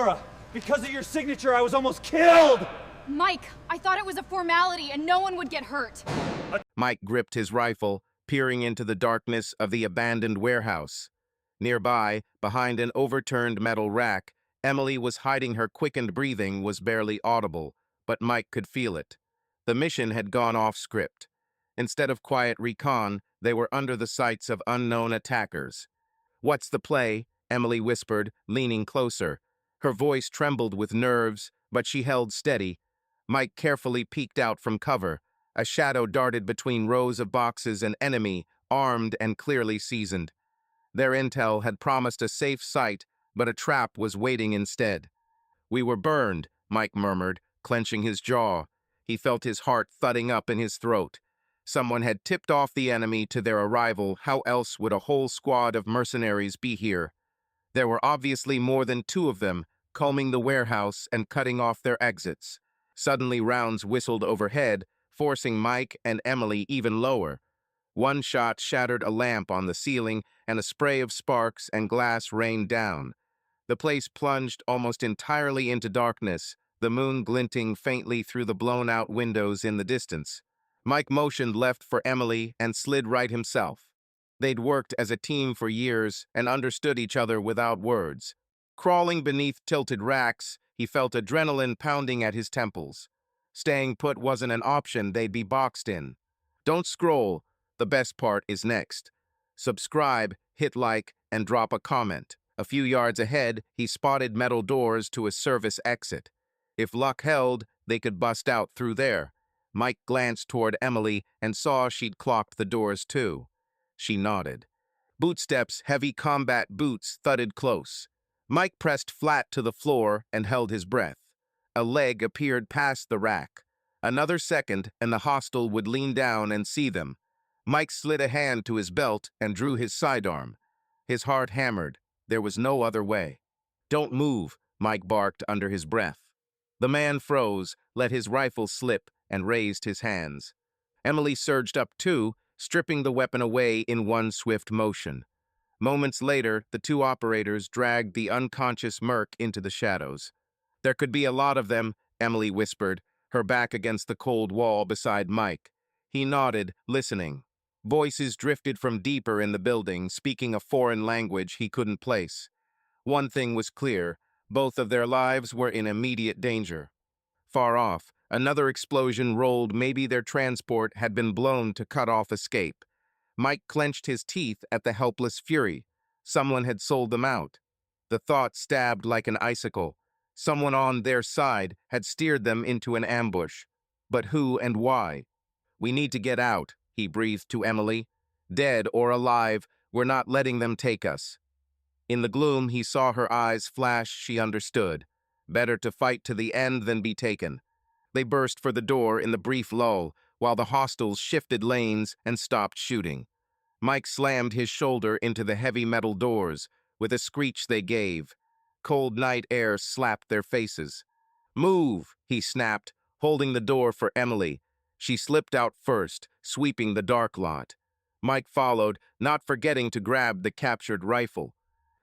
Laura, because of your signature, I was almost killed! Mike, I thought it was a formality and no one would get hurt. Mike gripped his rifle, peering into the darkness of the abandoned warehouse. Nearby, behind an overturned metal rack, Emily was hiding. Her quickened breathing was barely audible, but Mike could feel it. The mission had gone off script. Instead of quiet recon, they were under the sights of unknown attackers. "What's the play?" Emily whispered, leaning closer. Her voice trembled with nerves, but she held steady. Mike carefully peeked out from cover. A shadow darted between rows of boxes, an enemy, armed and clearly seasoned. Their intel had promised a safe site, but a trap was waiting instead. "We were burned," Mike murmured, clenching his jaw. He felt his heart thudding up in his throat. Someone had tipped off the enemy to their arrival. How else would a whole squad of mercenaries be here? There were obviously more than two of them, combing the warehouse and cutting off their exits. Suddenly, rounds whistled overhead, forcing Mike and Emily even lower. One shot shattered a lamp on the ceiling, and a spray of sparks and glass rained down. The place plunged almost entirely into darkness, the moon glinting faintly through the blown-out windows in the distance. Mike motioned left for Emily and slid right himself. They'd worked as a team for years and understood each other without words. Crawling beneath tilted racks, he felt adrenaline pounding at his temples. Staying put wasn't an option. They'd be boxed in. Don't scroll. The best part is next. Subscribe, hit like, and drop a comment. A few yards ahead, he spotted metal doors to a service exit. If luck held, they could bust out through there. Mike glanced toward Emily and saw she'd clocked the doors too. She nodded. Bootsteps, heavy combat boots, thudded close. Mike pressed flat to the floor and held his breath. A leg appeared past the rack. Another second, and the hostile would lean down and see them. Mike slid a hand to his belt and drew his sidearm. His heart hammered. There was no other way. "Don't move," Mike barked under his breath. The man froze, let his rifle slip, and raised his hands. Emily surged up too, stripping the weapon away in one swift motion. Moments later, the two operators dragged the unconscious merc into the shadows. "There could be a lot of them," Emily whispered, her back against the cold wall beside Mike. He nodded, listening. Voices drifted from deeper in the building, speaking a foreign language he couldn't place. One thing was clear: both of their lives were in immediate danger. Far off, another explosion rolled. Maybe their transport had been blown to cut off escape. Mike clenched his teeth at the helpless fury. Someone had sold them out. The thought stabbed like an icicle. Someone on their side had steered them into an ambush. But who and why? "We need to get out," he breathed to Emily. "Dead or alive, we're not letting them take us." In the gloom, he saw her eyes flash. She understood. Better to fight to the end than be taken. They burst for the door in the brief lull, while the hostiles shifted lanes and stopped shooting. Mike slammed his shoulder into the heavy metal doors. With a screech they gave. Cold night air slapped their faces. "Move," he snapped, holding the door for Emily. She slipped out first, sweeping the dark lot. Mike followed, not forgetting to grab the captured rifle.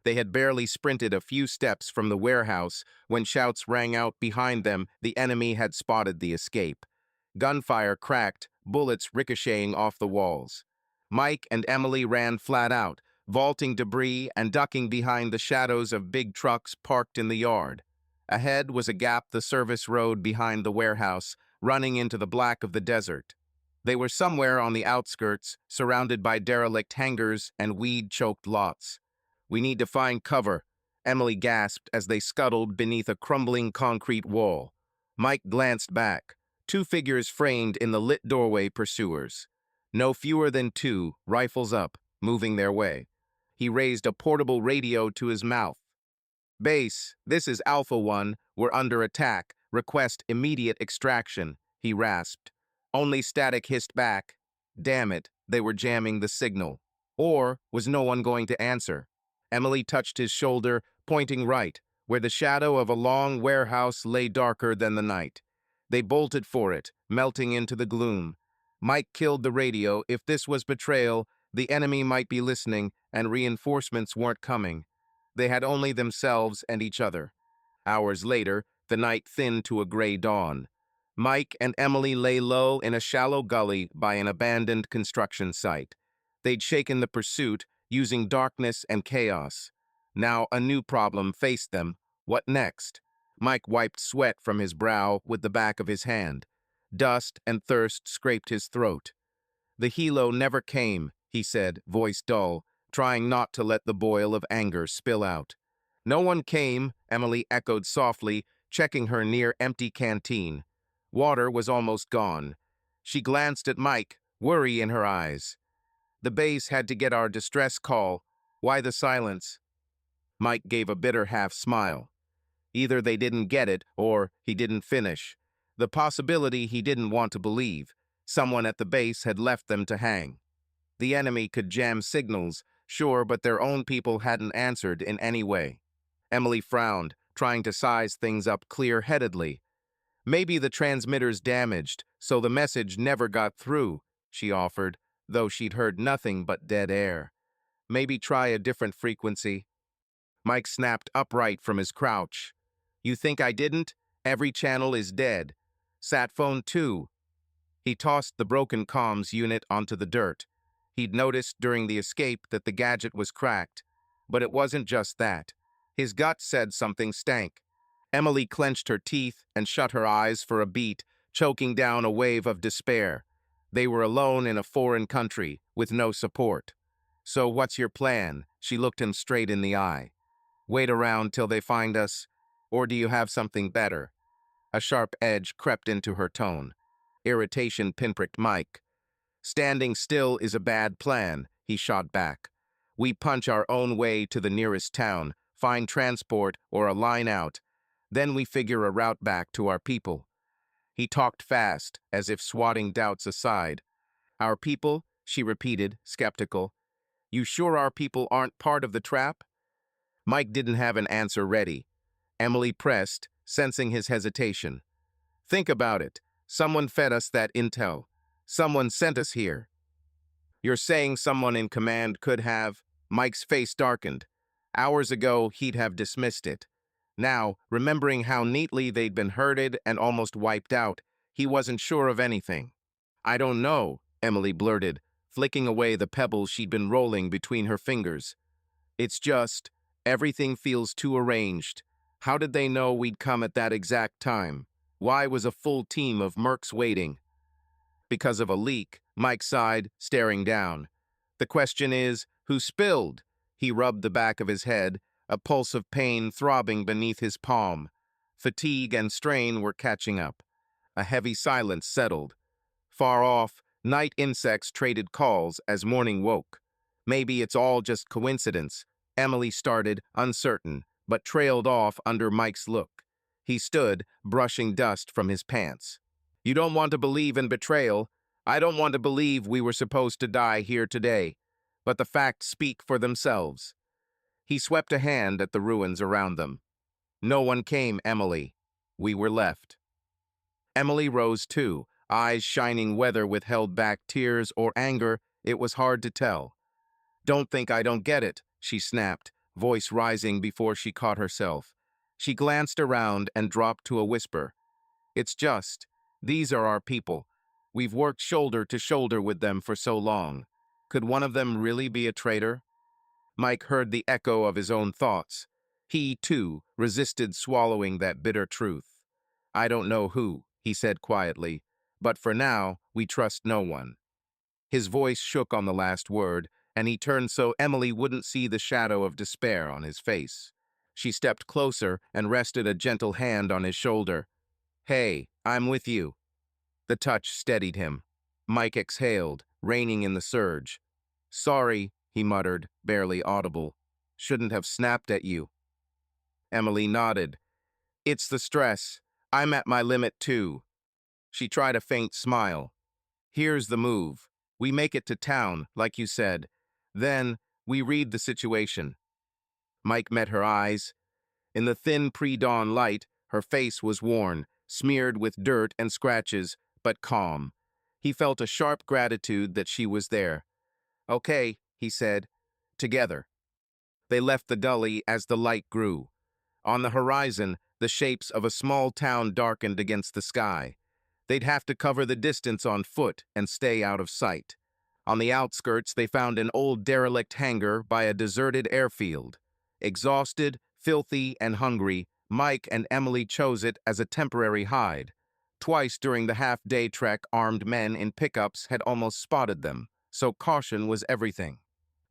They had barely sprinted a few steps from the warehouse when shouts rang out behind them. The enemy had spotted the escape. Gunfire cracked, bullets ricocheting off the walls. Mike and Emily ran flat out, vaulting debris and ducking behind the shadows of big trucks parked in the yard. Ahead was a gap, the service road behind the warehouse, running into the black of the desert. They were somewhere on the outskirts, surrounded by derelict hangars and weed-choked lots. "We need to find cover," Emily gasped as they scuttled beneath a crumbling concrete wall. Mike glanced back. Two figures framed in the lit doorway, pursuers. No fewer than two, rifles up, moving their way. He raised a portable radio to his mouth. "Base, this is Alpha 1. We're under attack. Request immediate extraction," he rasped. Only static hissed back. Damn it, they were jamming the signal. Or was no one going to answer? Emily touched his shoulder, pointing right, where the shadow of a long warehouse lay darker than the night. They bolted for it, melting into the gloom. Mike killed the radio. If this was betrayal, the enemy might be listening, and reinforcements weren't coming. They had only themselves and each other. Hours later, the night thinned to a gray dawn. Mike and Emily lay low in a shallow gully by an abandoned construction site. They'd shaken the pursuit using darkness and chaos. Now a new problem faced them. What next? Mike wiped sweat from his brow with the back of his hand. Dust and thirst scraped his throat. The helo never came, he said, voice dull, trying not to let the boil of anger spill out. No one came, Emily echoed softly, checking her near-empty canteen. Water was almost gone. She glanced at Mike, worry in her eyes. The base had to get our distress call. Why the silence? Mike gave a bitter half-smile. Either they didn't get it, or he didn't finish. The possibility he didn't want to believe. Someone at the base had left them to hang. The enemy could jam signals, sure, but their own people hadn't answered in any way. Emily frowned, trying to size things up clear-headedly. Maybe the transmitter's damaged, so the message never got through, she offered, though she'd heard nothing but dead air. Maybe try a different frequency. Mike snapped upright from his crouch. You think I didn't? Every channel is dead. Sat phone too. He tossed the broken comms unit onto the dirt. He'd noticed during the escape that the gadget was cracked. But it wasn't just that. His gut said something stank. Emily clenched her teeth and shut her eyes for a beat, choking down a wave of despair. They were alone in a foreign country, with no support. So what's your plan? She looked him straight in the eye. Wait around till they find us? Or do you have something better? A sharp edge crept into her tone. Irritation pinpricked Mike. Standing still is a bad plan, he shot back. We punch our own way to the nearest town, find transport or a line out. Then we figure a route back to our people. He talked fast, as if swatting doubts aside. Our people? She repeated, skeptical. You sure our people aren't part of the trap? Mike didn't have an answer ready. Emily pressed, sensing his hesitation. Think about it. Someone fed us that intel. Someone sent us here. You're saying someone in command could have? Mike's face darkened. Hours ago, he'd have dismissed it. Now, remembering how neatly they'd been herded and almost wiped out, he wasn't sure of anything. I don't know, Emily blurted, flicking away the pebbles she'd been rolling between her fingers. It's just, everything feels too arranged. How did they know we'd come at that exact time? Why was a full team of mercs waiting? Because of a leak, Mike sighed, staring down. The question is, who spilled? He rubbed the back of his head, a pulse of pain throbbing beneath his palm. Fatigue and strain were catching up. A heavy silence settled. Far off, night insects traded calls as morning woke. Maybe it's all just coincidence. Emily started, uncertain, but trailed off under Mike's look. He stood, brushing dust from his pants. You don't want to believe in betrayal. I don't want to believe we were supposed to die here today. But the facts speak for themselves. He swept a hand at the ruins around them. No one came, Emily. We were left. Emily rose too, eyes shining whether with held-back tears or anger, it was hard to tell. Don't think I don't get it, she snapped, voice rising before she caught herself. She glanced around and dropped to a whisper. It's just, these are our people. We've worked shoulder to shoulder with them for so long. Could one of them really be a traitor? Mike heard the echo of his own thoughts. He, too, resisted swallowing that bitter truth. I don't know who, he said quietly, but for now, we trust no one. His voice shook on the last word, and he turned so Emily wouldn't see the shadow of despair on his face. She stepped closer and rested a gentle hand on his shoulder. Hey, I'm with you. The touch steadied him. Mike exhaled, reining in the surge. Sorry, he muttered, barely audible. Shouldn't have snapped at you. Emily nodded. It's the stress. I'm at my limit too. She tried a faint smile. Here's the move. We make it to town, like you said. Then, we read the situation. Mike met her eyes. In the thin pre-dawn light, her face was worn, smeared with dirt and scratches, but calm. He felt a sharp gratitude that she was there. Okay, he said. Together. They left the gully as the light grew. On the horizon, The shapes of a small town darkened against the sky. They'd have to cover the distance on foot and stay out of sight. On the outskirts, they found an old derelict hangar by a deserted airfield. Exhausted, filthy, and hungry, Mike and Emily chose it as a temporary hide. Twice during the half-day trek, armed men in pickups had almost spotted them, so caution was everything.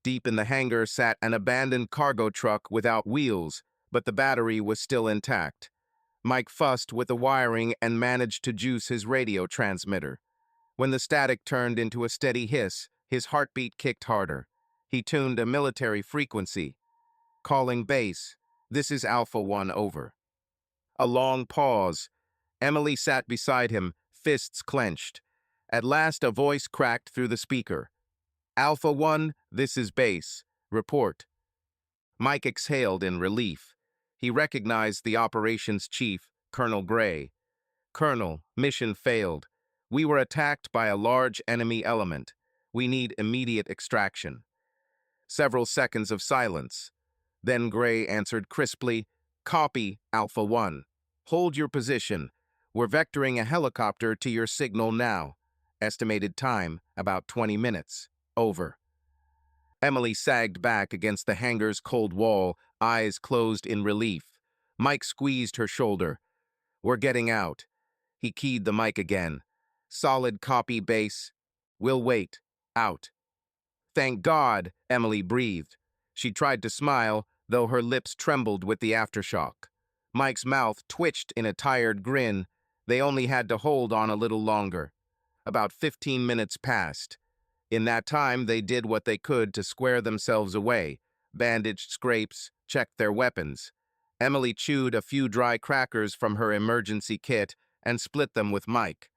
Deep in the hangar sat an abandoned cargo truck without wheels, but the battery was still intact. Mike fussed with the wiring and managed to juice his radio transmitter. When the static turned into a steady hiss, his heartbeat kicked harder. He tuned a military frequency. Calling base. This is Alpha 1, over. A long pause. Emily sat beside him, fists clenched. At last a voice cracked through the speaker. Alpha 1, this is base. Report. Mike exhaled in relief. He recognized the operations chief, Colonel Gray. Colonel, mission failed. We were attacked by a large enemy element. We need immediate extraction. Several seconds of silence. Then Gray answered crisply, Copy, Alpha 1. Hold your position. We're vectoring a helicopter to your signal now. Estimated time, about 20 minutes. Over. Emily sagged back against the hangar's cold wall, eyes closed in relief. Mike squeezed her shoulder. We're getting out. He keyed the mic again. Solid copy base. We'll wait. Out. Thank God, Emily breathed. She tried to smile, though her lips trembled with the aftershock. Mike's mouth twitched in a tired grin. They only had to hold on a little longer. About 15 minutes passed. In that time, they did what they could to square themselves away, bandaged scrapes, checked their weapons. Emily chewed a few dry crackers from her emergency kit and split them with Mike.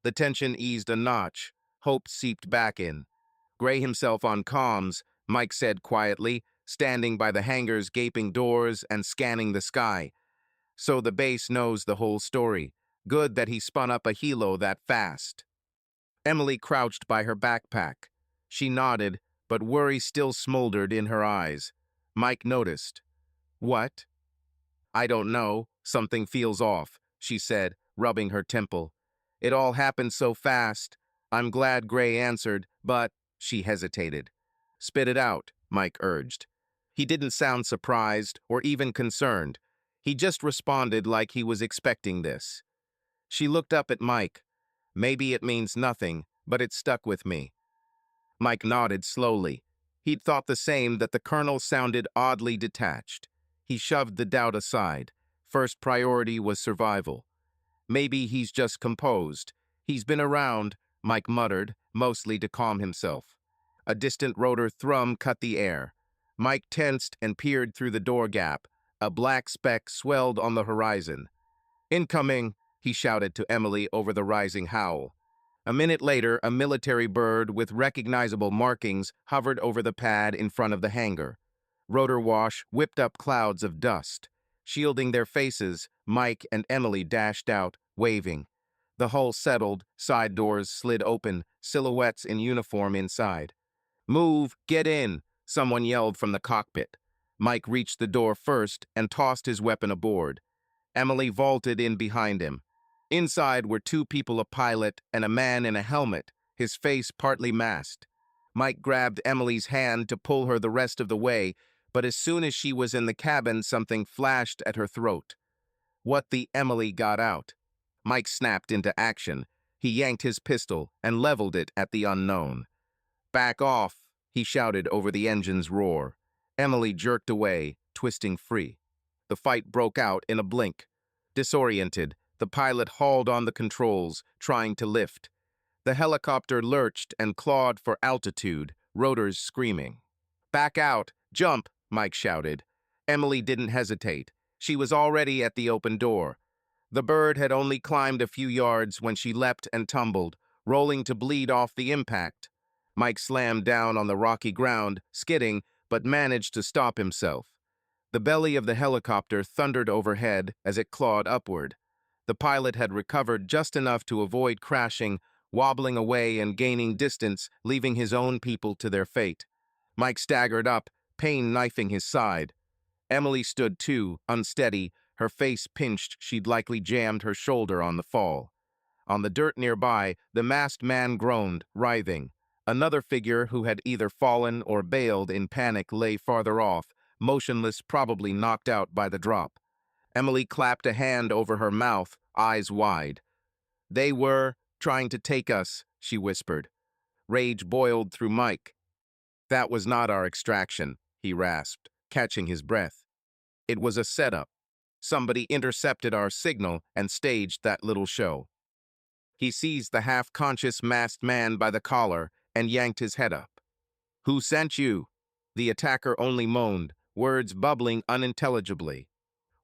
The tension eased a notch. Hope seeped back in. Gray himself on comms, Mike said quietly, standing by the hangar's gaping doors and scanning the sky. So the base knows the whole story. Good that he spun up a helo that fast. Emily crouched by her backpack. She nodded, but worry still smoldered in her eyes. Mike noticed. What? I don't know. Something feels off, she said, rubbing her temple. It all happened so fast. I'm glad Gray answered, but she hesitated. Spit it out, Mike urged. He didn't sound surprised or even concerned. He just responded like he was expecting this. She looked up at Mike. Maybe it means nothing, but it stuck with me. Mike nodded slowly. He'd thought the same, that the colonel sounded oddly detached. He shoved the doubt aside. First priority was survival. Maybe he's just composed. He's been around, Mike muttered, mostly to calm himself. A distant rotor thrum cut the air. Mike tensed and peered through the door gap. A black speck swelled on the horizon. Incoming, he shouted to Emily over the rising howl. A minute later, a military bird with recognizable markings hovered over the pad in front of the hangar. Rotor wash whipped up clouds of dust. Shielding their faces, Mike and Emily dashed out, waving. The hull settled, side doors slid open, silhouettes in uniform inside. Move, get in, someone yelled from the cockpit. Mike reached the door first and tossed his weapon aboard. Emily vaulted in behind him. Inside were two people, a pilot and a man in a helmet, his face partly masked. Mike grabbed Emily's hand to pull her the rest of the way, but as soon as she was in the cabin, something flashed at her throat. What the Emily got out. Mike snapped into action. He yanked his pistol and leveled it at the unknown. Back off, he shouted over the engine's roar. Emily jerked away, twisting free. The fight broke out in a blink. Disoriented, the pilot hauled on the controls, trying to lift. The helicopter lurched and clawed for altitude, rotors screaming. Back out! Jump! Mike shouted. Emily didn't hesitate. She was already at the open door. The bird had only climbed a few yards when she leapt and tumbled, rolling to bleed off the impact. Mike slammed down on the rocky ground, skidding, but managed to stop himself. The belly of the helicopter thundered overhead as it clawed upward. The pilot had recovered just enough to avoid crashing, wobbling away and gaining distance, leaving his own people to their fate. Mike staggered up, pain knifing his side. Emily stood too, unsteady, Her face pinched, she'd likely jammed her shoulder on the fall. On the dirt nearby, the masked man groaned, writhing. Another figure who had either fallen or bailed in panic lay farther off, motionless, probably knocked out by the drop. Emily clapped a hand over her mouth, eyes wide. "They were trying to take us," she whispered. Rage boiled through Mike. "That was not our extraction," he rasped, catching his breath. "It was a setup. Somebody intercepted our signal and staged that little show." He seized the half-conscious masked man by the collar and yanked his head up. "Who sent you?" The attacker only moaned, words bubbling unintelligibly.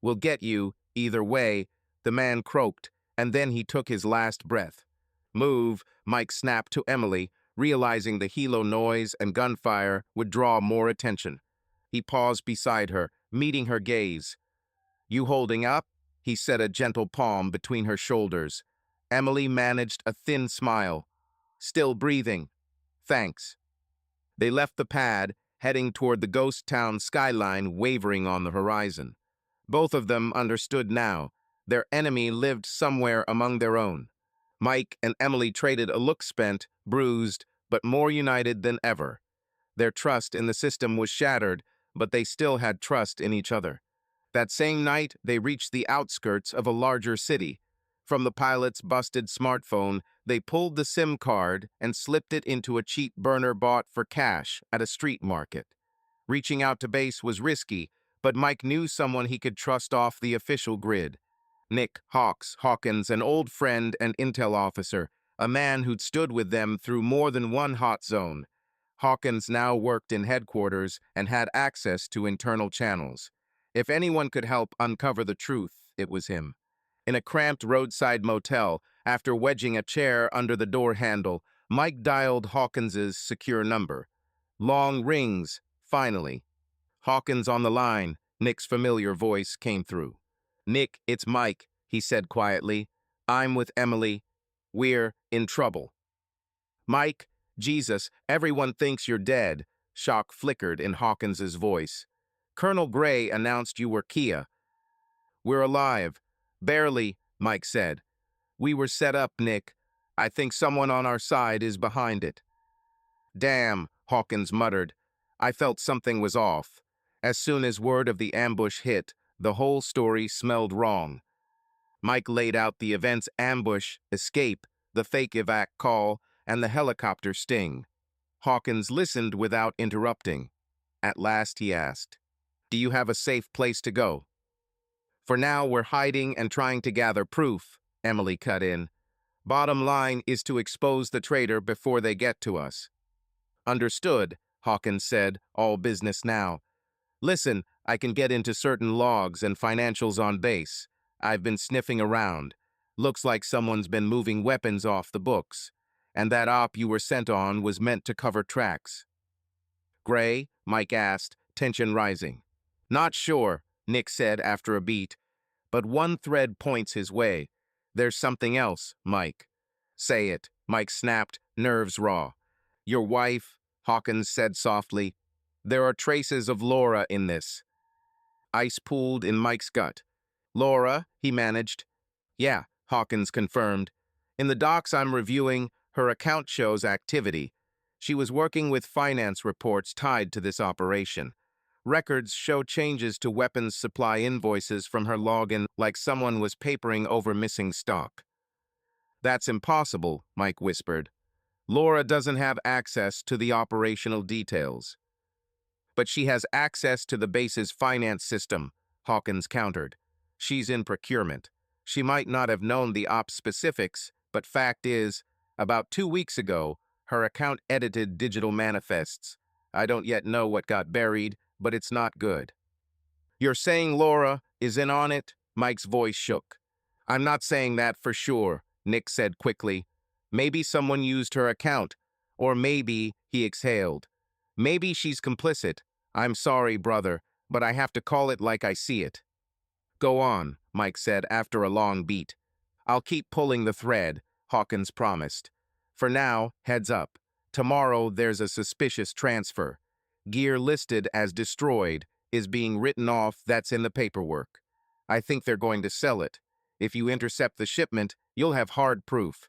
"We'll get you, either way," the man croaked, and then he took his last breath. "Move," Mike snapped to Emily, realizing the helo noise and gunfire would draw more attention. He paused beside her, meeting her gaze. "You holding up?" He set a gentle palm between her shoulders. Emily managed a thin smile. "Still breathing. Thanks." They left the pad, heading toward the ghost town skyline wavering on the horizon. Both of them understood now. Their enemy lived somewhere among their own. Mike and Emily traded a look spent, bruised, but more united than ever. Their trust in the system was shattered, but they still had trust in each other. That same night, they reached the outskirts of a larger city. From the pilot's busted smartphone, they pulled the SIM card and slipped it into a cheap burner bought for cash at a street market. Reaching out to base was risky, but Mike knew someone he could trust off the official grid. Nick Hawkins, an old friend and intel officer, a man who'd stood with them through more than one hot zone. Hawkins now worked in headquarters and had access to internal channels. If anyone could help uncover the truth, it was him. In a cramped roadside motel, after wedging a chair under the door handle, Mike dialed Hawkins's secure number. Long rings, finally. "Hawkins on the line," Nick's familiar voice came through. "Nick, it's Mike," he said quietly. "I'm with Emily. We're in trouble." "Mike, Jesus, everyone thinks you're dead," shock flickered in Hawkins's voice. "Colonel Gray announced you were Kia." "We're alive." "Barely," Mike said. "We were set up, Nick. I think someone on our side is behind it." "Damn," Hawkins muttered. "I felt something was off." As soon as word of the ambush hit, the whole story smelled wrong. Mike laid out the event's ambush, escape, the fake evac call, and the helicopter sting. Hawkins listened without interrupting. At last he asked, "Do you have a safe place to go?" "For now, we're hiding and trying to gather proof," Emily cut in. "Bottom line is to expose the traitor before they get to us." "Understood," Hawkins said, all business now. "Listen, I can get into certain logs and financials on base. I've been sniffing around. Looks like someone's been moving weapons off the books. And that op you were sent on was meant to cover tracks." "Gray?" Mike asked, tension rising. "Not sure," Nick said after a beat. "But one thread points his way. There's something else, Mike." "Say it," Mike snapped, nerves raw. "Your wife," Hawkins said softly. "There are traces of Laura in this." Ice pooled in Mike's gut. "Laura," he managed. "Yeah," Hawkins confirmed. "In the docs I'm reviewing, her account shows activity. She was working with finance reports tied to this operation. Records show changes to weapons supply invoices from her login, like someone was papering over missing stock." "That's impossible," Mike whispered. "Laura doesn't have access to the operational details." "But she has access to the base's finance system," Hawkins countered. "She's in procurement. She might not have known the ops specifics, but fact is, about 2 weeks ago, her account edited digital manifests. I don't yet know what got buried, but it's not good." "You're saying Laura is in on it?" Mike's voice shook. "I'm not saying that for sure," Nick said quickly. "Maybe someone used her account. Or maybe," he exhaled, "maybe she's complicit. I'm sorry, brother, but I have to call it like I see it." "Go on," Mike said after a long beat. "I'll keep pulling the thread," Hawkins promised. "For now, heads up. Tomorrow there's a suspicious transfer. Gear listed as destroyed is being written off. That's in the paperwork. I think they're going to sell it. If you intercept the shipment, you'll have hard proof.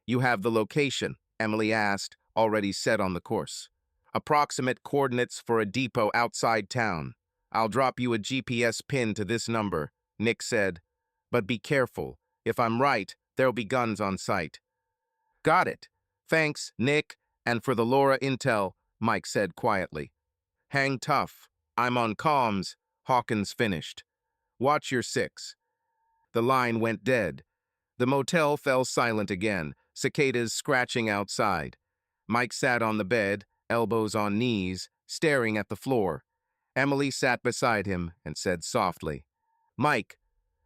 You have the location, Emily asked, already set on the course. Approximate coordinates for a depot outside town. I'll drop you a GPS pin to this number, Nick said. But be careful. If I'm right, there'll be guns on site. Got it. Thanks, Nick, and for the Laura intel, Mike said quietly. Hang tough. I'm on comms, Hawkins finished. Watch your six. The line went dead. The motel fell silent again, cicadas scratching outside. Mike sat on the bed, elbows on knees, staring at the floor. Emily sat beside him and said softly, Mike.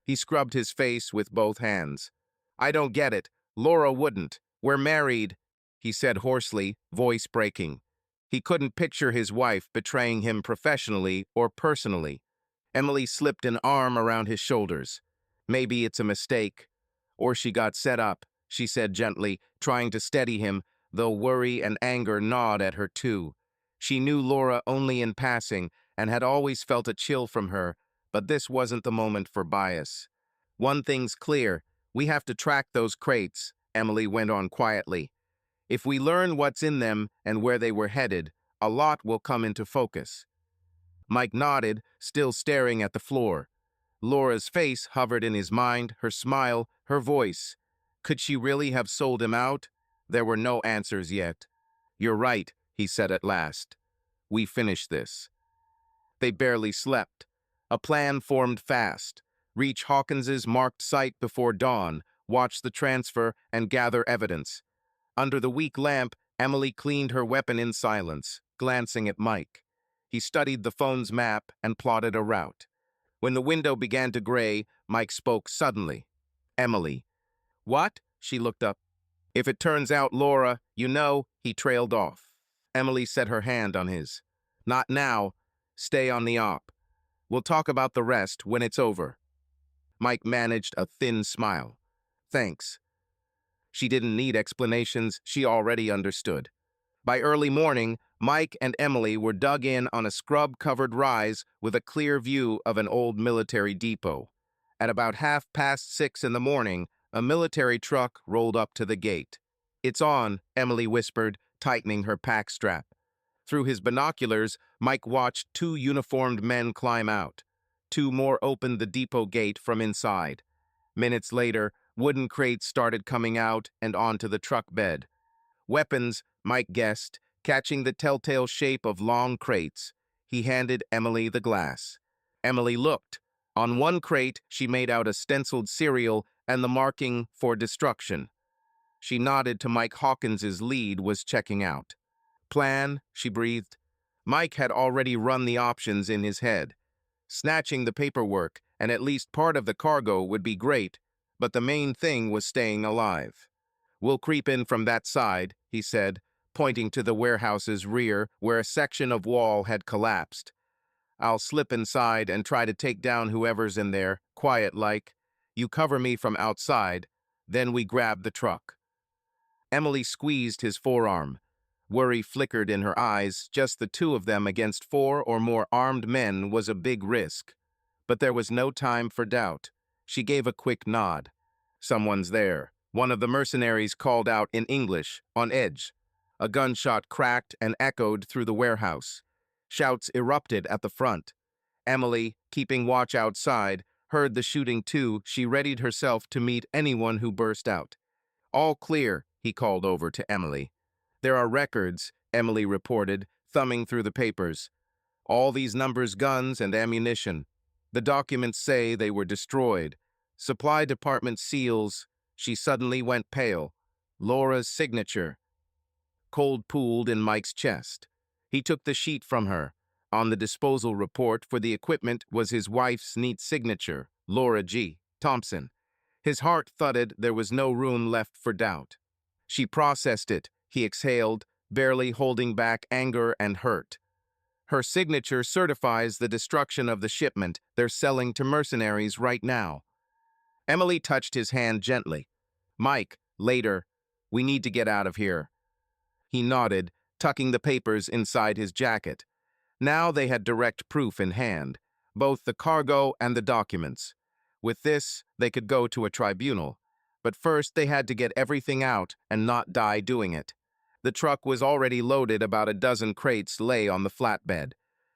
He scrubbed his face with both hands. I don't get it. Laura wouldn't. We're married, he said hoarsely, voice breaking. He couldn't picture his wife betraying him professionally or personally. Emily slipped an arm around his shoulders. Maybe it's a mistake. Or she got set up, she said gently, trying to steady him, though worry and anger gnawed at her too. She knew Laura only in passing and had always felt a chill from her, but this wasn't the moment for bias. One thing's clear, we have to track those crates, Emily went on quietly. If we learn what's in them and where they were headed, a lot will come into focus. Mike nodded, still staring at the floor. Laura's face hovered in his mind, her smile, her voice. Could she really have sold him out? There were no answers yet. You're right, he said at last. We finished this. They barely slept. A plan formed fast. Reach Hawkins's marked site before dawn, watch the transfer, and gather evidence. Under the weak lamp, Emily cleaned her weapon in silence, glancing at Mike. He studied the phone's map and plotted a route. When the window began to gray, Mike spoke suddenly. Emily. What? She looked up. If it turns out Laura, you know, he trailed off. Emily set her hand on his. Not now. Stay on the op. We'll talk about the rest when it's over. Mike managed a thin smile. Thanks. She didn't need explanations, she already understood. By early morning, Mike and Emily were dug in on a scrub-covered rise with a clear view of an old military depot. At about 6:30 in the morning, a military truck rolled up to the gate. It's on, Emily whispered, tightening her pack strap. Through his binoculars, Mike watched two uniformed men climb out. Two more opened the depot gate from inside. Minutes later, wooden crates started coming out and onto the truck bed. Weapons, Mike guessed, catching the telltale shape of long crates. He handed Emily the glass. Emily looked. On one crate, she made out a stenciled serial and the marking for destruction. She nodded to Mike Hawkins's lead was checking out. Plan, she breathed. Mike had already run the options in his head. Snatching the paperwork and at least part of the cargo would be great, but the main thing was staying alive. We'll creep in from that side, he said, pointing to the warehouse's rear where a section of wall had collapsed. I'll slip inside and try to take down whoever's in there, quiet-like. You cover me from outside, then we grab the truck. Emily squeezed his forearm. Worry flickered in her eyes. Just the two of them against 4 or more armed men was a big risk. But there was no time for doubt. She gave a quick nod. Someone's there. One of the mercenaries called out in English, on edge. A gunshot cracked and echoed through the warehouse. Shouts erupted at the front. Emily, keeping watch outside, heard the shooting too. She readied herself to meet anyone who burst out. All clear, he called over to Emily. There are records, Emily reported, thumbing through the papers. All these numbers, guns and ammunition. The documents say they were destroyed. Supply department seals. She suddenly went pale. Laura's signature. Cold pooled in Mike's chest. He took the sheet from her. On the disposal report for the equipment was his wife's neat signature, Laura G. Thompson. His heart thudded. There was no room left for doubt. She processed it, he exhaled, barely holding back anger and hurt. Her signature certifies the destruction of the shipment they're selling to mercenaries right now. Emily touched his hand gently. Mike, later. We need to get out of here. He nodded, tucking the papers inside his jacket. Now they had direct proof in hand. both the cargo and the documents. With this, they could go to a tribunal. But first, they had to get everything out and not die doing it. The truck was already loaded, about a dozen crates lay on the flatbed.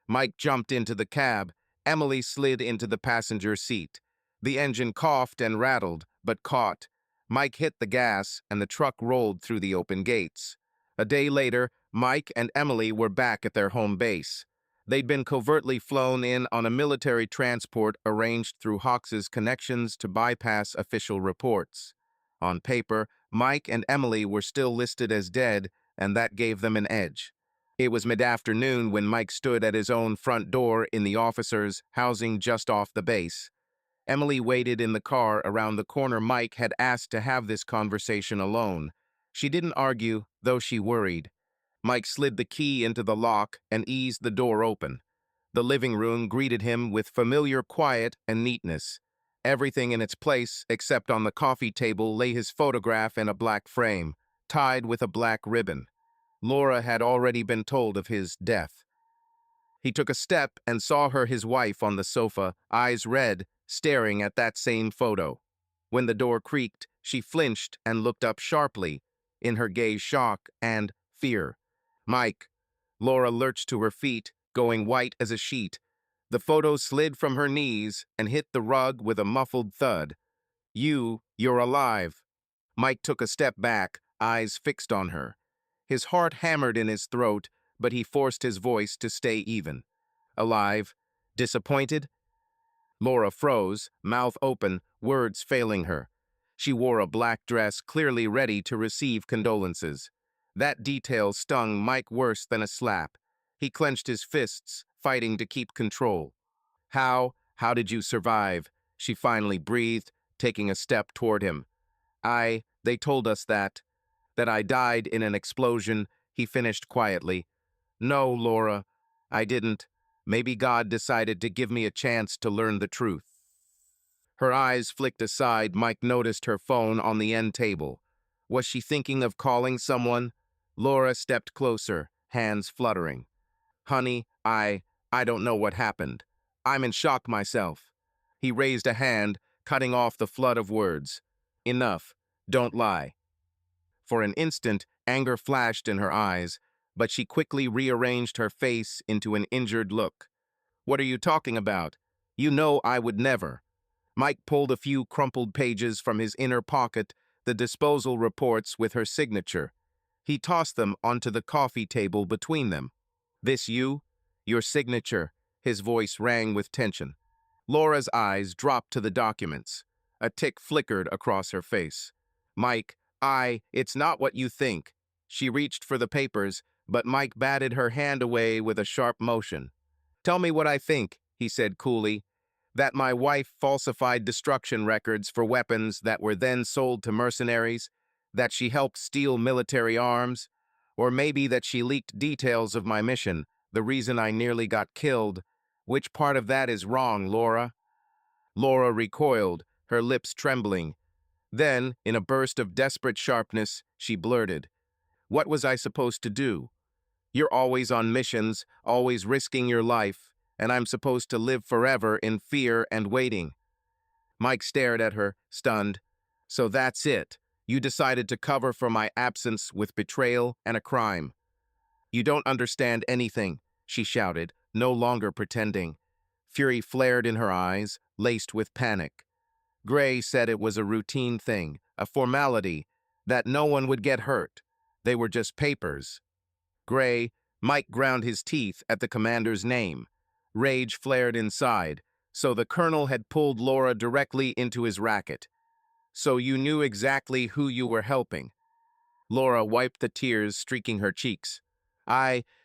Mike jumped into the cab. Emily slid into the passenger seat. The engine coughed and rattled, but caught. Mike hit the gas, and the truck rolled through the open gates. A day later, Mike and Emily were back at their home base. They'd been covertly flown in on a military transport arranged through Hawks's connections to bypass official reports. On paper, Mike and Emily were still listed as dead, and that gave them an edge. It was mid-afternoon when Mike stood at his own front door in the officers' housing just off the base. Emily waited in the car around the corner. Mike had asked to have this conversation alone. She didn't argue, though she worried. Mike slid the key into the lock and eased the door open. The living room greeted him with familiar quiet and neatness. Everything in its place, except on the coffee table, lay his photograph in a black frame, tied with a black ribbon. Laura had already been told of his death. He took a step and saw her, his wife, on the sofa, eyes red, staring at that same photo. When the door creaked, she flinched and looked up sharply, in her gaze shock and fear. Mike. Laura lurched to her feet, going white as a sheet. The photo slid from her knees and hit the rug with a muffled thud. You're alive. Mike took a step back, eyes fixed on her. His heart hammered in his throat, but he forced his voice to stay even. Alive? Disappointed? Laura froze, mouth open, words failing her. She wore a black dress, clearly ready to receive condolences. That detail stung Mike worse than a slap. He clenched his fists, fighting to keep control. How did you survive? She finally breathed, taking a step toward him. They told us that I died in an explosion, he finished quietly. No, Laura, I didn't. Maybe God decided to give me a chance to learn the truth. Her eyes flicked aside. Mike noticed her phone on the end table. Was she thinking of calling someone? Laura stepped closer, hands fluttering. Honey, I don't know what happened. I'm in shock myself. He raised a hand, cutting off the flood of words. Enough. Don't lie. For an instant, anger flashed in her eyes, but she quickly rearranged her face into an injured look. What are you talking about? You know I would never. Mike pulled a few crumpled pages from his inner pocket, the disposal reports with her signature. He tossed them onto the coffee table between them. This you? Your signature. His voice rang with tension. Laura's eyes dropped to the documents. A tic flickered across her face. Mike, it's not what you think. She reached for the papers, but Mike batted her hand away with a sharp motion. Tell me what I think, he said coolly. That my wife falsified destruction records for weapons that were then sold to mercenaries, that she helped steal military arms, or maybe that she leaked details of my mission, the reason I nearly got killed. Which part of that is wrong, Laura? Laura recoiled, her lips trembling. Then, in a burst of desperate sharpness, she blurted, What was I supposed to do? You're always on missions, always risking your life, and I'm supposed to live forever in fear and waiting. Mike stared at her, stunned. So that's it. You decided to cover for my absence with betrayal and a crime. You don't understand anything, she shouted, no longer pretending. Fury flared in her eyes, laced with panic. Gray said it was a routine thing, a formality, that no one would get hurt. They were just papers. Mike ground his teeth at the commander's name. Rage flared inside. So the colonel had pulled Laura directly into his racket. So you knew exactly who you were helping. Laura wiped the tears streaking her cheeks.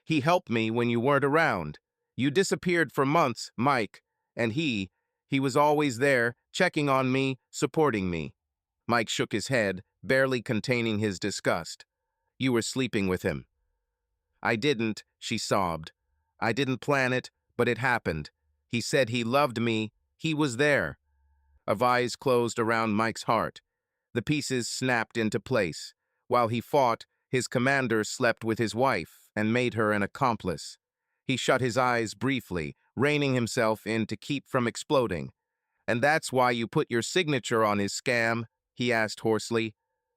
He helped me when you weren't around. You disappeared for months, Mike, and he was always there, checking on me, supporting me. Mike shook his head, barely containing his disgust. You were sleeping with him. I didn't, she sobbed. I didn't plan it, but it happened. He said he loved me. He was there. A vise closed around Mike's heart. The pieces snapped into place. While he fought, his commander slept with his wife and made her an accomplice. He shut his eyes briefly, reining himself in to keep from exploding. "And that's why you put your signature on his scam?" he asked hoarsely.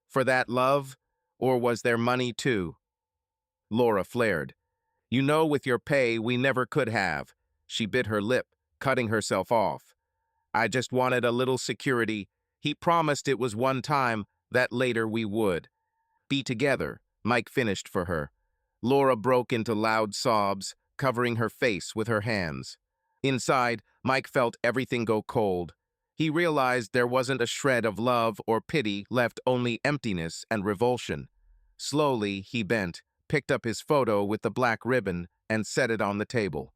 "For that love? Or was there money too?" Laura flared. "You know with your pay we never could have." She bit her lip, cutting herself off. "I just wanted a little security. He promised it was one time, that later we would be together," Mike finished for her. Laura broke into loud sobs, covering her face with her hands. Inside, Mike felt everything go cold. He realized there wasn't a shred of love or pity left, only emptiness and revulsion. Slowly, he bent, picked up his photo with the black ribbon, and set it on the table.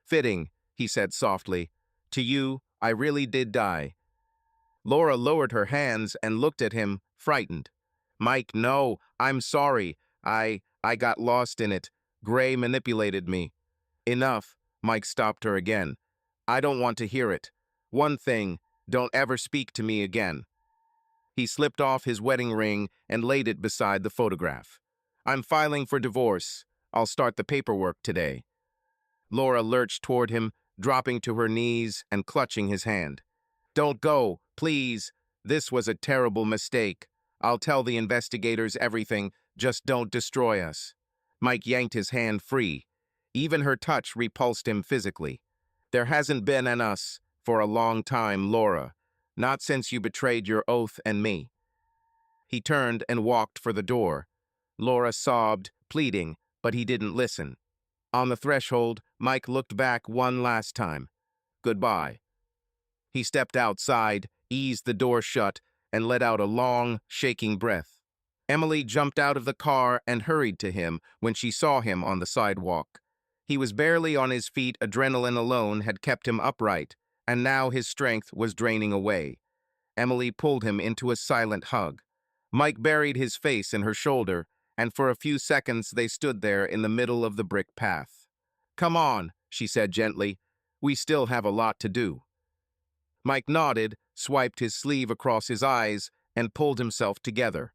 "Fitting," he said softly. "To you, I really did die." Laura lowered her hands and looked at him, frightened. "Mike, no, I'm sorry. I got lost in it. Gray manipulated me." "Enough," Mike stopped her again. "I don't want to hear it. One thing, don't ever speak to me again." He slipped off his wedding ring and laid it beside the photograph. "I'm filing for divorce. I'll start the paperwork today." Laura lurched toward him, dropping to her knees and clutching his hand. "Don't go, please. This was a terrible mistake. I'll tell the investigators everything. Just don't destroy us." Mike yanked his hand free. Even her touch repulsed him physically. "There hasn't been an us for a long time, Laura. Not since you betrayed your oath and me." He turned and walked for the door. Laura sobbed, pleading, but he didn't listen. On the threshold, Mike looked back one last time. "Goodbye." He stepped outside, eased the door shut, and let out a long, shaking breath. Emily jumped out of the car and hurried to him when she saw him on the sidewalk. He was barely on his feet. Adrenaline alone had kept him upright, and now his strength was draining away. Emily pulled him into a silent hug. Mike buried his face in her shoulder, and for a few seconds they stood there in the middle of the brick path. "Come on," she said gently. "We still have a lot to do." Mike nodded, swiped his sleeve across his eyes, and pulled himself together.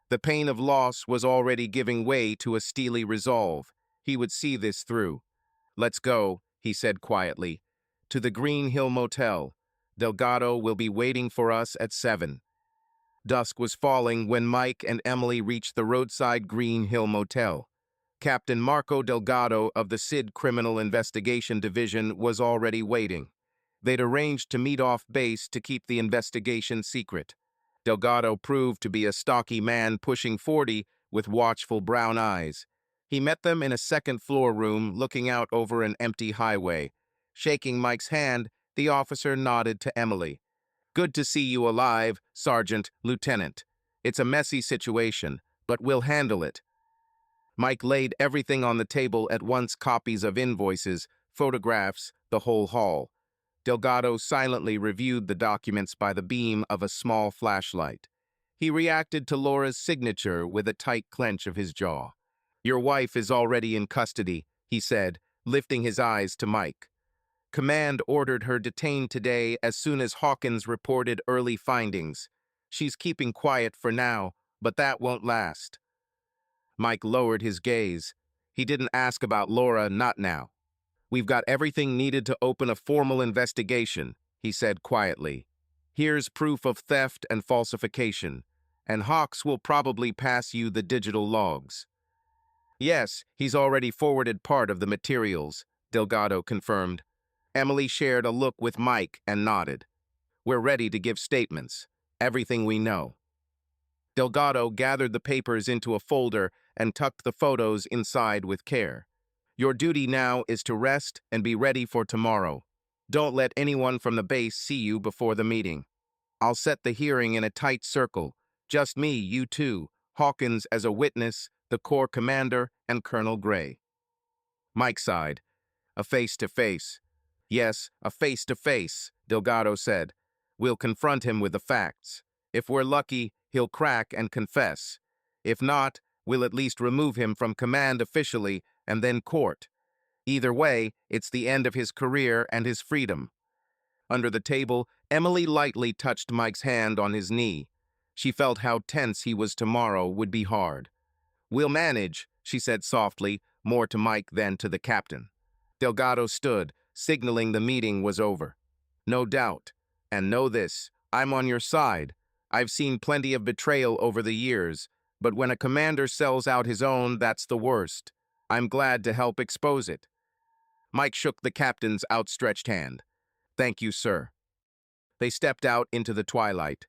The pain of loss was already giving way to a steely resolve. He would see this through. "Let's go," he said quietly. "To the Green Hill Motel. Delgado will be waiting for us at 7. Dusk was falling when Mike and Emily reached the roadside Green Hill Motel. Captain Marco Delgado of the Ptsd Criminal Investigation Division was already waiting. They'd arranged to meet off base to keep the investigation secret. Delgado proved to be a stocky man pushing 40 with watchful brown eyes. He met them in a second-floor room looking out over an empty highway. Shaking Mike's hand, the officer nodded to Emily. "Good to see you alive, Sergeant, Lieutenant. It's a messy situation, but we'll handle it." Mike laid everything on the table at once, copies of invoices, photographs, the whole haul. Delgado silently reviewed the documents by the beam of a small flashlight. He reacted to Laura's signature with a tight clench of his jaw. "Your wife is already in custody," he said, lifting his eyes to Mike. "Command ordered her detained today as soon as Hawkins reported early findings. She's keeping quiet for now, but that won't last." Mike lowered his gaze. He didn't ask about Laura, not now. "We've got everything needed to open a formal investigation," he said quietly. "Here's proof of theft and falsification, and Hawks will probably pass you the digital logs." "Yes, he's already forwarded part of the materials," Delgado confirmed. Emily shared a look with Mike and nodded. "We're ready to give statements. Everything we know." Delgado gathered the papers into a folder and tucked the photos inside with care. "Your duty now is to rest and be ready for tomorrow. Don't let anyone from the base see you before the meeting. I'll set the hearing in a tight circle. Just me, you two, Hawkins as a witness, the Corps commander, and Colonel Gray." Mike sighed. "A face-to-face." "Yes, a face-to-face," Delgado said. "We'll confront him with the facts. If we're lucky, he'll crack and confess. If not, we'll at least remove him from command officially and then court. Either way, it's the end of his career and his freedom." Under the table, Emily lightly touched Mike's hand on his knee. She felt how tense he was. Tomorrow would be hard. "We'll manage," she said softly, more to Mike than to the captain. Delgado stood, signaling the meeting was over. No doubt. And know this, I'm on your side. I've seen plenty of betrayal over the years, but when a commander sells out his own, that's the worst. I'm glad to help expose it. Mike shook the captain's outstretched hand. Thank you, sir. They stepped out into the twilight.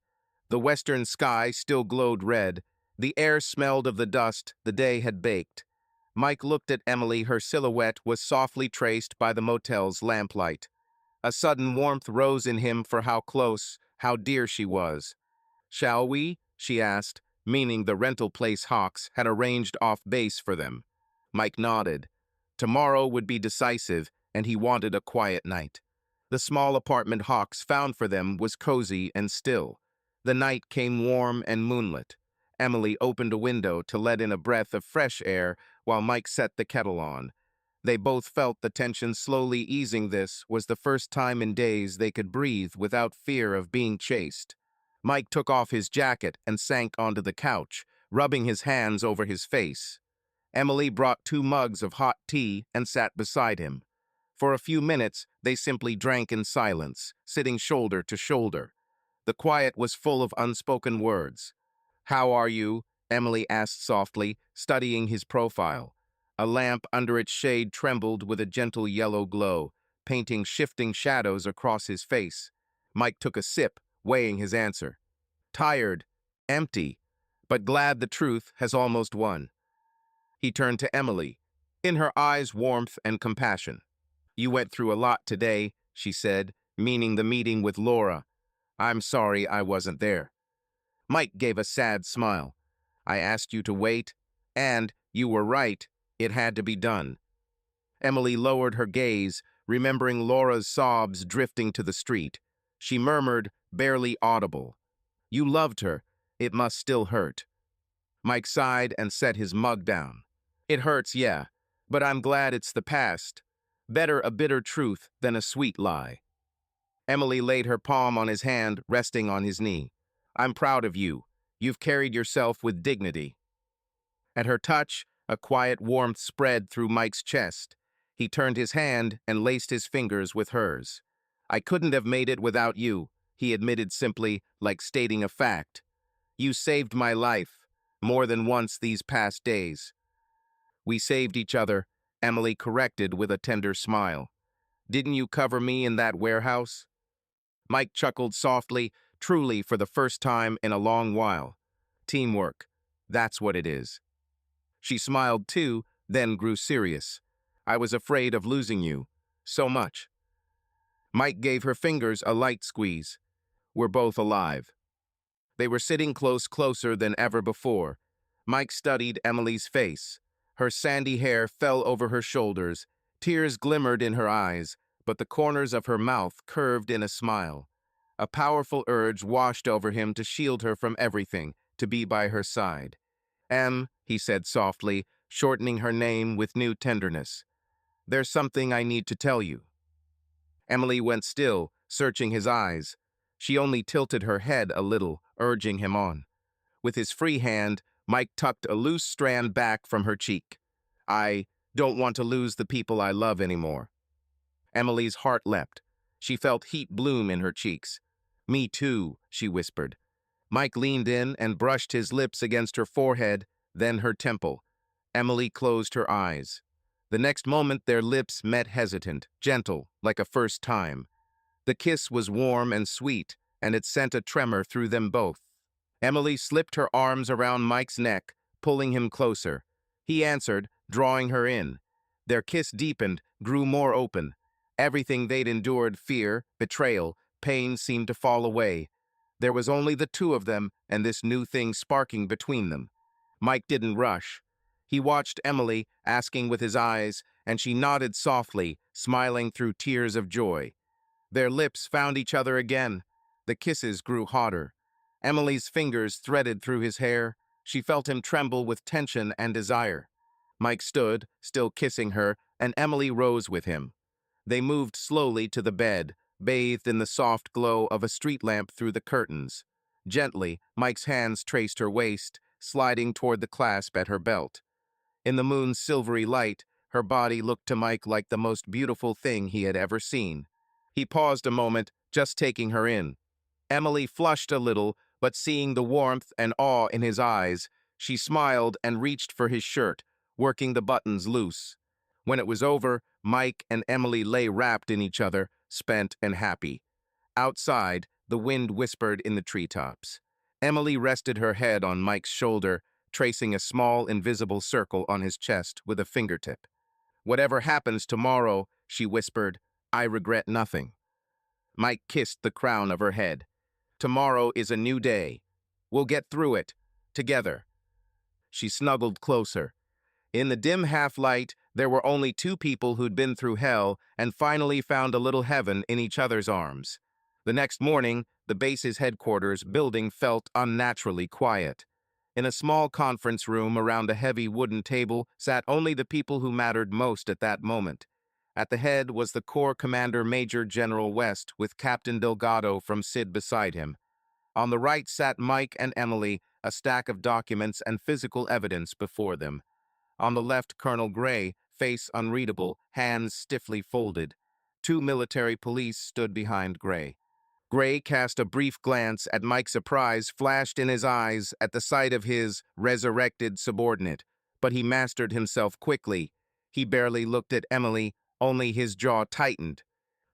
The western sky still glowed red. The air smelled of the dust the day had baked. Mike looked at Emily. Her silhouette was softly traced by the motel's lamplight. A sudden warmth rose in him for how close, how dear she was. Shall we? She asked, meaning the rental place Hawks had arranged off base for them. Mike nodded. Tomorrow would be decisive, and he wanted a quiet night. The small apartment Hawks found for them was cozy and still. The night came warm and moonlit. Emily opened a window to let in a breath of fresh air while Mike set the kettle on. They both felt the tension slowly easing. This was the first time in days they could breathe without fear of being chased. Mike took off his jacket and sank onto the couch, rubbing his hands over his face. Emily brought 2 mugs of hot tea and sat beside him. For a few minutes, they simply drank in silence, sitting shoulder to shoulder. The quiet was full of unspoken words. "How are you?" Emily asked softly, studying his profile. A lamp under its shade trembled with a gentle yellow glow, painting shifting shadows across his face. Mike took a sip, weighing his answer. Tired, empty, but glad the truth has almost won. He turned to Emily, in her eyes warmth and compassion. "You went through a lot today," she said, meaning the meeting with Laura. "I'm sorry I wasn't there." Mike gave a sad smile. "I asked you to wait, and you were right. It had to be done." Emily lowered her gaze, remembering Laura's sobs drifting to the street. She murmured, barely audible, "You loved her. It must still hurt." Mike sighed and set his mug down. "It hurts, yeah, but I'm glad it's the past. Better a bitter truth than a sweet lie." Emily laid her palm on his hand, resting on his knee. "I'm proud of you. You've carried yourself with dignity." At her touch, a quiet warmth spread through Mike's chest. He turned his hand and laced his fingers with hers. "I couldn't have made it without you," he admitted simply, like stating a fact. "You saved my life, more than once these past days." "We saved each other," Emily corrected with a tender smile. "Didn't you cover me in that warehouse?" Mike chuckled softly, truly for the first time in a long while. "Teamwork, that's what it is." She smiled too, then grew serious. "I was afraid of losing you. So much." Mike gave her fingers a light squeeze. "We're both alive." They were sitting closer than ever before. Mike studied Emily's face. Her sandy hair fell over her shoulders. Tears glimmered in her eyes, but the corners of her mouth curved in a smile. A powerful urge washed over him to shield her from everything, to be by her side. He said softly, shortening her name with new tenderness. "There's something I need to tell you." Emily went still, searching his eyes. She only tilted her head a little, urging him on. With his free hand, Mike tucked a loose strand back from her cheek. "I don't want to lose the people I love anymore." Emily's heart leapt. She felt heat bloom in her cheeks. "Me too," she whispered. Mike leaned in and brushed his lips against her forehead, then her temple. Emily closed her eyes. The next moment their lips met hesitant, gentle, like a first time. The kiss was warm and sweet, and it sent a tremor through them both. Emily slipped her arms around Mike's neck, pulling him closer. He answered, drawing her in. Their kiss deepened, grew more open. Everything they'd endured, fear, betrayal, pain, seemed to fall away. There was only the two of them and this new thing sparking between them. Mike didn't rush. He watched Emily, asking with his eyes, and she nodded softly, smiling through tears of joy. Their lips found each other again. The kisses grew hotter. Emily's fingers threaded through his hair. She felt him tremble with tension and desire. Mike stood, still kissing her, and Emily rose with him. They moved slowly to the bed, bathed in the soft glow of a street lamp through the curtains. Gently, Mike's hands traced her waist, sliding toward the clasp at her belt. In the moon's silvery light, Her body looked to Mike like the most beautiful thing he had ever seen. He paused a moment, just taking her in. Emily flushed a little, but seeing the warmth and awe in his eyes, she smiled and reached for his shirt, working the buttons loose. When it was over, Mike and Emily lay wrapped in each other, spent and happy. Outside, the wind whispered in the treetops. Emily rested her head on Mike's shoulder, tracing a small, invisible circle on his chest with a fingertip. "Whatever happens tomorrow," she whispered, "I regret nothing." Mike kissed the crown of her head. "Tomorrow is a new day. We'll get through it, together." She snuggled closer. In the dim half-light, there were only two people who'd been through hell and finally found a little heaven in each other's arms. The next morning, the base's headquarters building felt unnaturally quiet. In a small conference room around a heavy wooden table sat only the people who mattered most at that moment. At the head was the Corps Commander Major General West, with Captain Delgado from Ptsd beside him. On the right sat Mike and Emily, a stack of documents and physical evidence before them. On the left, Colonel Gray, face unreadable, hands stiffly folded. Two military police stood behind Gray. Gray cast a brief glance at Mike's surprise flashed in his eyes at the sight of his resurrected subordinate, but he mastered himself quickly. He barely looked at Emily, only his jaw tightened.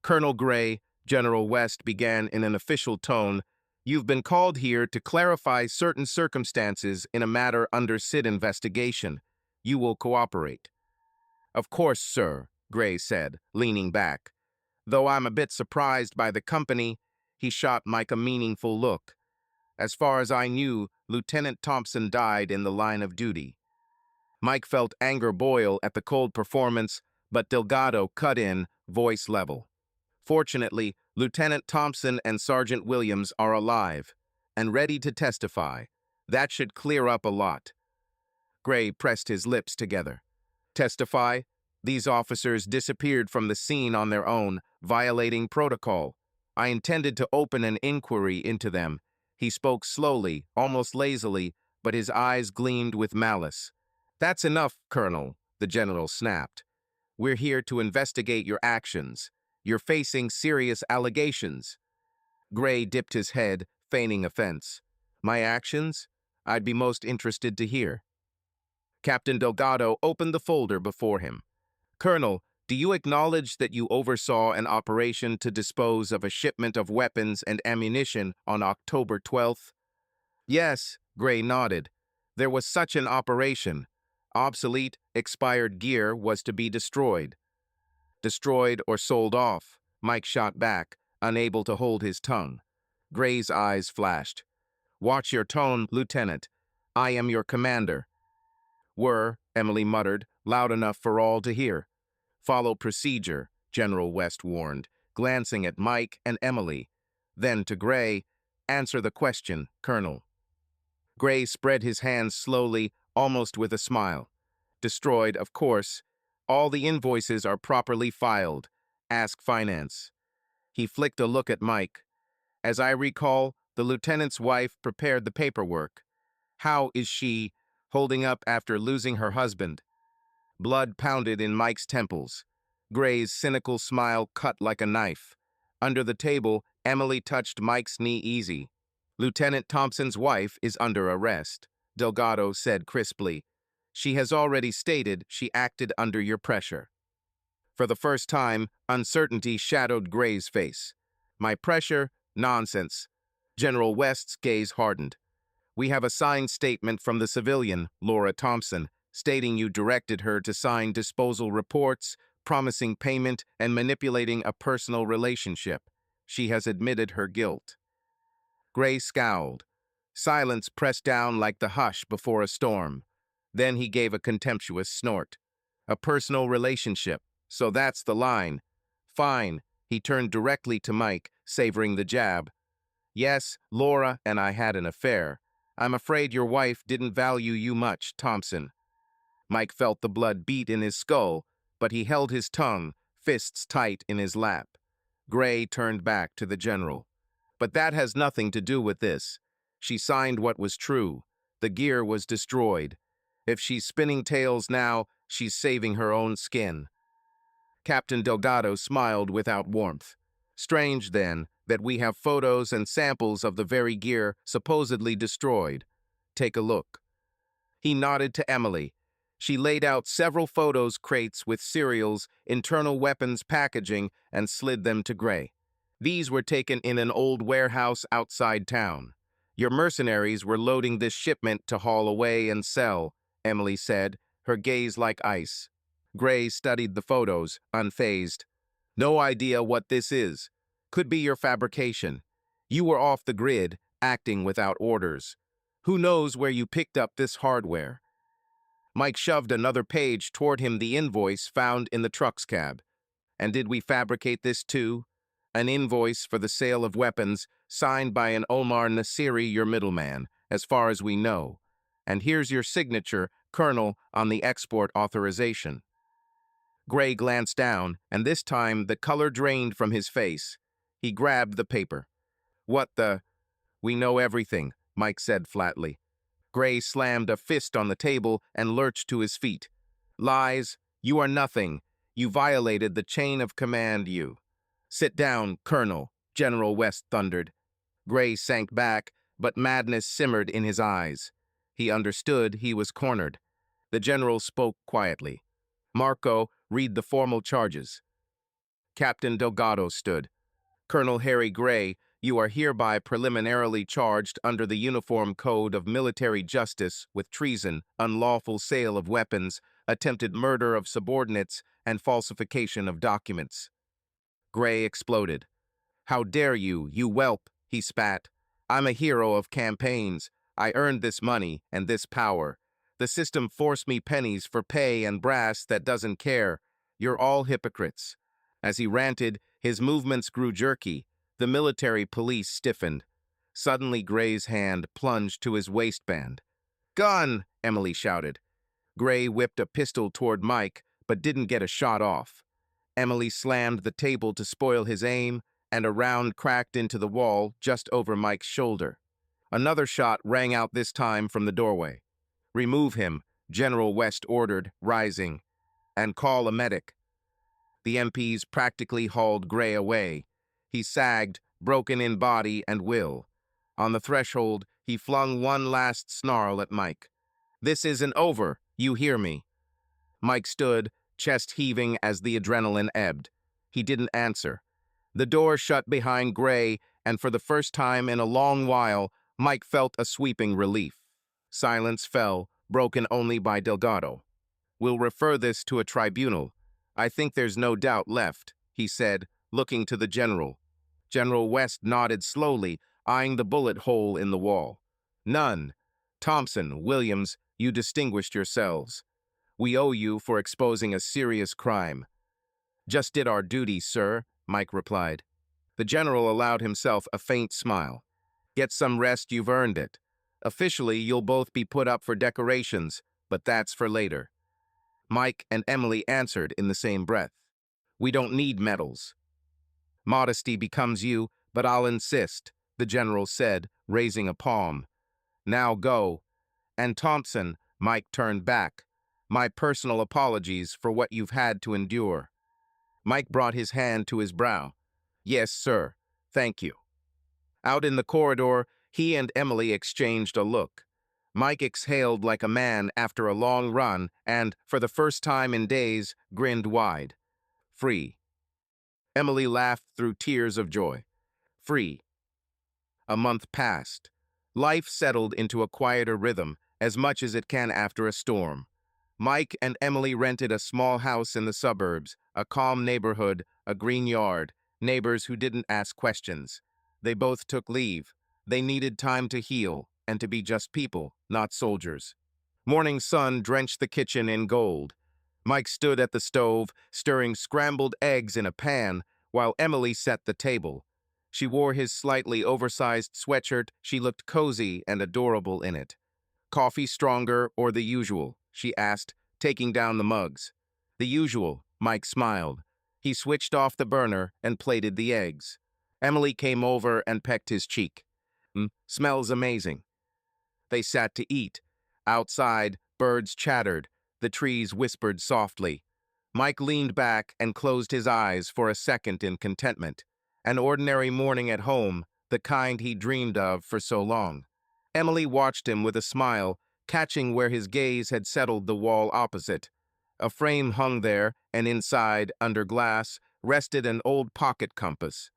"Colonel Gray," General West began in an official tone, "you've been called here to clarify certain circumstances in a matter under Ptsd investigation. You will cooperate." "Of course, sir," Gray said, leaning back. "Though I'm a bit surprised by the company." He shot Mike a meaningful look. "As far as I knew, Lieutenant Thompson died in the line of duty." Mike felt anger boil at the cold performance, but Delgado cut in, voice level. "Fortunately, Lieutenant Thompson and Sergeant Williams are alive and ready to testify. That should clear up a lot." Gray pressed his lips together. "Testify? These officers disappeared from the scene on their own, violating protocol. I intended to open an inquiry into them." He spoke slowly, almost lazily, but his eyes gleamed with malice. "That's enough, Colonel," the general snapped. "We're here to investigate your actions. You're facing serious allegations." Gray dipped his head, feigning offense. "My actions? I'd be most interested to hear." Captain Delgado opened the folder before him. "Colonel, do you acknowledge that you oversaw an operation to dispose of a shipment of weapons and ammunition on October 12th? "Yes," Gray nodded. "There was such an operation. Obsolete, expired gear was to be destroyed." "Destroyed or sold off," Mike shot back, unable to hold his tongue. Gray's eyes flashed. "Watch your tone, Lieutenant. I am your commander." "Were," Emily muttered, loud enough for all to hear. "Follow procedure," General West warned, glancing at Mike and Emily. Then to Gray, "Answer the question, Colonel." Gray spread his hands slowly, almost with a smile. "Destroyed, of course. All the invoices are properly filed. Ask Finance." He flicked a look at Mike. "As I recall, the lieutenant's wife prepared the paperwork. How is she holding up after losing her husband?" Blood pounded in Mike's temples. Gray's cynical smile cut like a knife. Under the table, Emily touched Mike's knee easy. "Lieutenant Thompson's wife is under arrest," Delgado said crisply. "She has already stated she acted under your pressure." For the first time, uncertainty shadowed Gray's face. "My pressure? Nonsense." General West's gaze hardened. "We have a signed statement from the civilian, Laura Thompson, stating you directed her to sign disposal reports, promising payment, and manipulating a personal relationship. She has admitted her guilt." Gray scowled. Silence pressed down like the hush before a storm. Then he gave a contemptuous snort. "A personal relationship. So that's the line. Fine." He turned directly to Mike, savoring the jab. "Yes, Laura and I had an affair. I'm afraid your wife didn't value you much, Thompson." Mike felt the blood beat in his skull, but he held his tongue, fists tight in his lap. Gray turned back to the general. "But that has nothing to do with this. She signed what was true. The gear was destroyed. If she's spinning tales now, She's saving her own skin. Captain Delgado smiled without warmth. Strange, then, that we have photos and samples of the very gear supposedly destroyed. Take a look. He nodded to Emily. She laid out several photos crates with serials, internal weapons packaging, and slid them to Gray. These were taken in an old warehouse outside town. Your mercenaries were loading this shipment to haul away and sell, Emily said, her gaze like ice. Gray studied the photos, unfazed. No idea what this is. Could be your fabrication. You were off the grid, acting without orders. Who knows where you picked up this hardware? Mike shoved another page toward him, the invoice found in the truck's cab. And did we fabricate this too? An invoice for the sale of weapons, signed by an Omar Nasiri, your middleman, as far as we know. And here's your signature, Colonel, on the export authorization. Gray glanced down, and this time the color drained from his face. He grabbed the paper. What the? We know everything, Mike said flatly. Gray slammed a fist on the table and lurched to his feet. Lies. You are nothing. You violated the chain of command, you. Sit down, Colonel, General West thundered. Gray sank back, but madness simmered in his eyes. He understood he was cornered. The general spoke quietly. Marco, read the formal charges. Captain Delgado stood. Colonel Harry Gray, you are hereby preliminarily charged under the Uniform Code of Military Justice with treason, unlawful sale of weapons, attempted murder of subordinates, and falsification of documents. Gray exploded. How dare you, you whelp, he spat. I'm a hero of campaigns. I earned this money and this power. The system forced me pennies for pay and brass that doesn't care. You're all hypocrites. As he ranted, his movements grew jerky. The military police stiffened. Suddenly, Gray's hand plunged to his waistband. Gun! Emily shouted. Gray whipped a pistol toward Mike, but didn't get a shot off. Emily slammed the table to spoil his aim, and a round cracked into the wall just over Mike's shoulder. Another shot rang out this time from the doorway. Remove him, General West ordered, rising, and call a medic. The MPs practically hauled Gray away. He sagged, broken in body and will. On the threshold, he flung one last snarl at Mike. This isn't over, you hear me? Mike stood, chest heaving as the adrenaline ebbed. He didn't answer. The door shut behind Gray, and for the first time in a long while, Mike felt a sweeping relief. Silence fell, broken only by Delgado. We'll refer this to a tribunal. I think there's no doubt left, he said, looking to the general. General West nodded slowly, eyeing the bullet hole in the wall. None. Thompson, Williams, you distinguished yourselves. We owe you for exposing a serious crime. Just did our duty, sir, Mike replied. The general allowed himself a faint smile. Get some rest, you've earned it. Officially, you'll both be put up for decorations, but that's for later. Mike and Emily answered in the same breath. We don't need medals. Modesty becomes you, but I'll insist, the general said, raising a palm. Now go. And Thompson, Mike turned back. My personal apologies for what you've had to endure. Mike brought his hand to his brow. Yes, sir. Thank you. Out in the corridor, he and Emily exchanged a look. Mike exhaled like a man after a long run and, for the first time in days, grinned wide. Free. Emily laughed through tears of joy. Free. A month passed. Life settled into a quieter rhythm, as much as it can after a storm. Mike and Emily rented a small house in the suburbs, a calm neighborhood, a green yard, neighbors who didn't ask questions. They both took leave. They needed time to heal and to be just people, not soldiers. Morning sun drenched the kitchen in gold. Mike stood at the stove, stirring scrambled eggs in a pan, while Emily set the table. She wore his slightly oversized sweatshirt. She looked cozy and adorable in it. Coffee stronger or the usual? She asked, taking down the mugs. The usual, Mike smiled. He switched off the burner and plated the eggs. Emily came over and pecked his cheek. Smells amazing. They sat to eat. Outside, birds chattered. The trees whispered softly. Mike leaned back and closed his eyes for a second in contentment. An ordinary morning at home, the kind he dreamed of for so long. Emily watched him with a smile, catching where his gaze had settled the wall opposite. A frame hung there, and inside, under glass, rested an old pocket compass.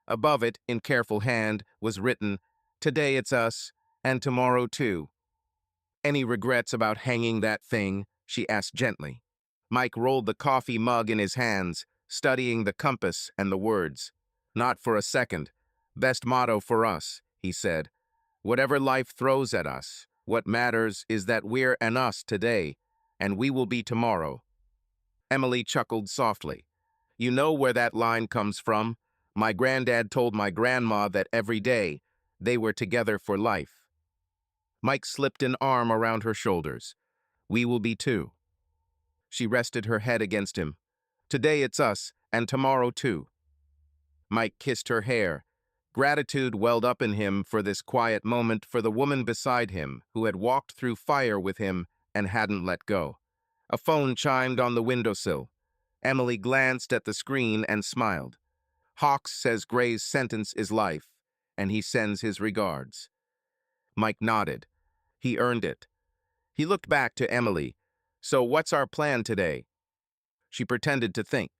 Above it, in careful hand, was written, "Today it's us, and tomorrow too." "Any regrets about hanging that thing?" she asked gently. Mike rolled the coffee mug in his hands, studying the compass and the words. "Not for a second. Best motto for us," he said. "Whatever life throws at us, what matters is that we're an us today, and we will be tomorrow." Emily chuckled softly. "You know where that line comes from? My granddad told my grandma that every day they were together for life." Mike slipped an arm around her shoulders. "We will be too." She rested her head against him. "Today it's us, and tomorrow too." Mike kissed her hair. Gratitude welled up in him for this quiet moment for the woman beside him who had walked through fire with him and hadn't let go. A phone chimed on the windowsill. Emily glanced at the screen and smiled. "Hawks says Gray's sentence is life, and he sends his regards." Mike nodded. He earned it. He looked back to Emily. "So what's our plan today?" She pretended to think.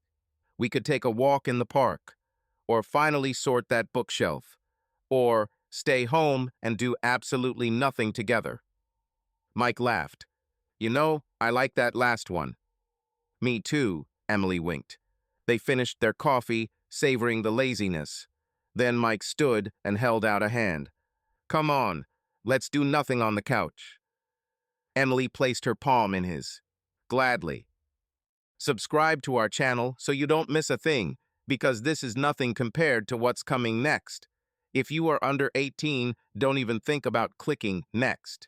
"We could take a walk in the park, or finally sort that bookshelf, or stay home and do absolutely nothing together." Mike laughed. "You know, I like that last one." "Me too," Emily winked. They finished their coffee, savoring the laziness. Then Mike stood and held out a hand. "Come on, let's do nothing on the couch." Emily placed her palm in his. "Gladly." Subscribe to our channel so you don't miss a thing, because this is nothing compared to what's coming next. If you are under 18, don't even think about clicking next.